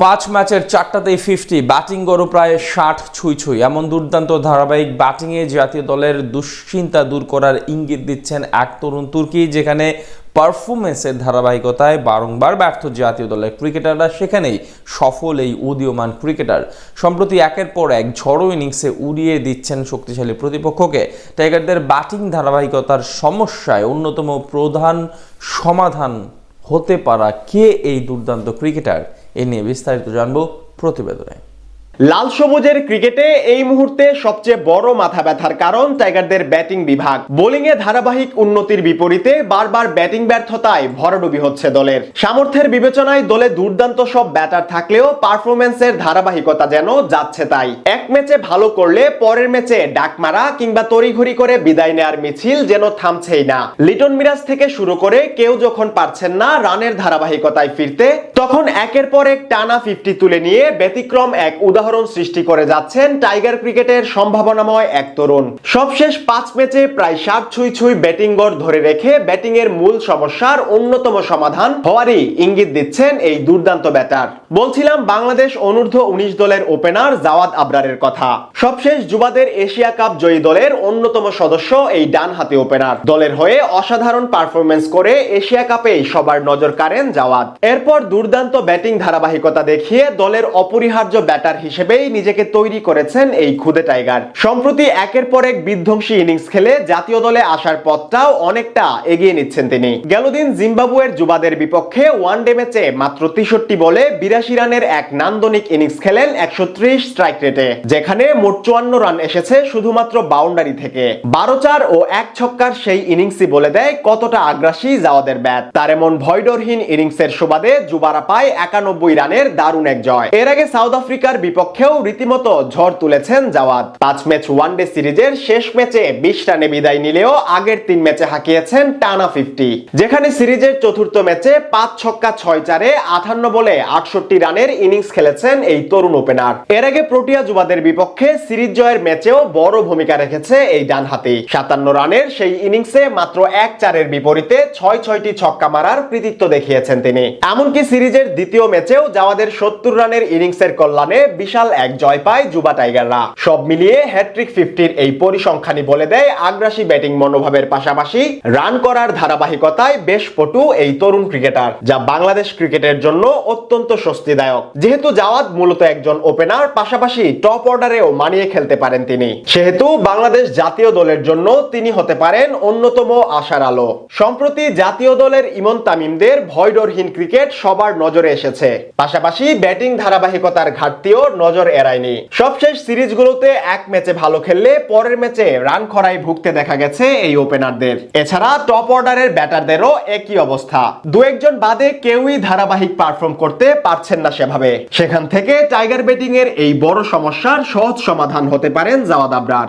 5 ম্যাচের 4টাতেই 50, ব্যাটিং গড়ও প্রায় 60 ছুঁই। এমন দুর্দান্ত ধারাবাহিক ব্যাটিংয়ে জাতীয় দলের দুশ্চিন্তা দূর করার ইঙ্গিত দিচ্ছেন এক তরুণ তুর্কি। যেখানে পারফরমেন্সের ধারাবাহিকতায় বারংবার ব্যর্থ জাতীয় দলের ক্রিকেটাররা, সেখানেই সফল এই উদীয়মান ক্রিকেটার। সম্প্রতি একের পর এক ঝড়ো ইনিংসে উড়িয়ে দিচ্ছেন শক্তিশালী প্রতিপক্ষকে। টাইগারদের ব্যাটিং ধারাবাহিকতার সমস্যায় অন্যতম প্রধান সমাধান হতে পারা কে এই দুর্দান্ত ক্রিকেটার, এ নিয়ে বিস্তারিত জানবো প্রতিবেদনে। লাল সবুজের ক্রিকেটে এই মুহূর্তে সবচেয়ে বড় মাথা ব্যথার কারণ টাইগারদের ব্যাটিং বিভাগ। বোলিংয়ে ধারাবাহিক উন্নতির বিপরীতে বারবার ব্যাটিং ব্যর্থতায় ভরাডুবি হচ্ছে দলের। সামর্থ্যের বিবেচনায় দলে দুর্দান্ত সব ব্যাটার থাকলেও পারফরমেন্সের ধারাবাহিকতা যেন যাচ্ছে তাই। এক ম্যাচে ভালো করলে পরের ম্যাচে ডাক মারা কিংবা তড়িঘড়ি করে বিদায় নেয়ার মিছিল যেন থামছেই না। লিটন মিরাজ থেকে শুরু করে কেউ যখন পারছেন না রানের ধারাবাহিকতায় ফিরতে, তখন একের পর এক টানা 50 তুলে নিয়ে ব্যতিক্রম এক উদাহরণ সৃষ্টি করে যাচ্ছেন টাইগার ক্রিকেটের সম্ভাবনাময় এক তরুণ। সবশেষ 5 ম্যাচে প্রায় 60 ছুঁই ব্যাটিং গড় ধরে রেখে ব্যাটিং এর মূল সমস্যার অন্যতম সমাধান হওয়ারই ইঙ্গিত দিচ্ছেন এই দুর্দান্ত ব্যাটার। বলছিলাম বাংলাদেশ অনূর্ধ্ব 19 দলের ওপেনার জাওয়াদ আবরারের কথা। সবশেষ যুবাদের এশিয়া কাপ জয়ী দলের অন্যতম সদস্য এই ডানহাতি ওপেনার। দলের হয়ে অসাধারণ পারফরমেন্স করে এশিয়া কাপে সবার নজর কাড়েন জাওয়াদ। এরপর দুর্দান্ত ব্যাটিং ধারাবাহিকতা দেখিয়ে দলের অপরিহার্য ব্যাটার হিসেবেই নিজেকে তৈরি করেছেন এই খুদে টাইগার। সম্প্রতি একের পর এক বিধ্বংসী ইনিংস খেলে জাতীয় দলে আসার পথটাও অনেকটা এগিয়ে নিচ্ছেন তিনি। গেলদিন জিম্বাবুয়ের যুবাদের বিপক্ষে ওয়ানডে ম্যাচে মাত্র 63 বলে 82 রানের এক নান্দনিক ইনিংস খেলেন 130 স্ট্রাইক রেটে, যেখানে মোট 54 রান এসেছে শুধুমাত্র বাউন্ডারি থেকে। 12-4 ও 1 ছক্কার সেই ইনিংসই বলে দেয় কতটা আগ্রাসী জাওয়াদের ব্যাট। তার এমন ভয়ডরহীন ইনিংসের সুবাদে যুবারা পায় 91 রানের দারুণ এক জয়। এর আগে সাউথ আফ্রিকার বিপক্ষেও রীতিমতো ঝড় তুলেছেন জাওয়াদ। 5 ম্যাচ ওয়ানডে সিরিজের শেষ ম্যাচে 20 রানে বিদায় নিলেও আগের 3 ম্যাচে হাঁকিয়েছেন টানা 50, যেখানে সিরিজের চতুর্থ ম্যাচে 5 ছক্কা 6-4-এ 58 বলে 68 রানের ইনিংস খেলেছেন এই তরুণ ওপেনার। এর আগে প্রোটিয়া যুবাদের বিপক্ষে সিরিজ জয়ের ম্যাচেও বড় ভূমিকা রেখেছে এই ডানহাতি। 57 রানের সেই ইনিংসে মাত্র 1-4-এর বিপরীতে 6-6টি ছক্কা মারার কৃতিত্ব দেখিয়েছেন তিনি। এমনকি সিরিজের দ্বিতীয় ম্যাচেও জাওয়াদের 70 রানের ইনিংসের কল্যাণে বিশাল এক জয় পায় যুবা টাইগাররা। সব মিলিয়ে হ্যাট্রিক 50-র এই পরিসংখ্যানই বলে দেয় আগ্রাসী ব্যাটিং মনোভাবের পাশাপাশি রান করার ধারাবাহিকতায় বেশ পটু এই তরুণ ক্রিকেটার, যা বাংলাদেশ ক্রিকেটের জন্য অত্যন্ত স্বস্তিদায়ক। যেহেতু জাওয়াদ মূলত একজন ওপেনার, পাশাপাশি টপ অর্ডারেও মানিয়ে খেলতে পারেন তিনি, সেহেতু বাংলাদেশ জাতীয় দলের জন্য তিনি হতে পারেন অন্যতম আশার আলো। সম্প্রতি জাতীয় দলের ইমন তামিমদের ভয়ডরহীন ক্রিকেট সবার নজরে এসেছে, পাশাপাশি ব্যাটিং ধারাবাহিকতার ঘাটতিও নজর এড়ায়নি। সবশেষ সিরিজগুলোতে এক ম্যাচে ভালো খেললে পরের ম্যাচে রান খরায় ভুগতে দেখা গেছে এই ওপেনারদের। এছাড়া টপ অর্ডারের ব্যাটারদেরও একই অবস্থা। দু একজন বাদে কেউই ধারাবাহিক পারফর্ম করতে পারছেন না সেভাবে। সেখান থেকে টাইগার ব্যাটিং এর এই বড় সমস্যার সহজ সমাধান হতে পারেন জাওয়াদ আবরার।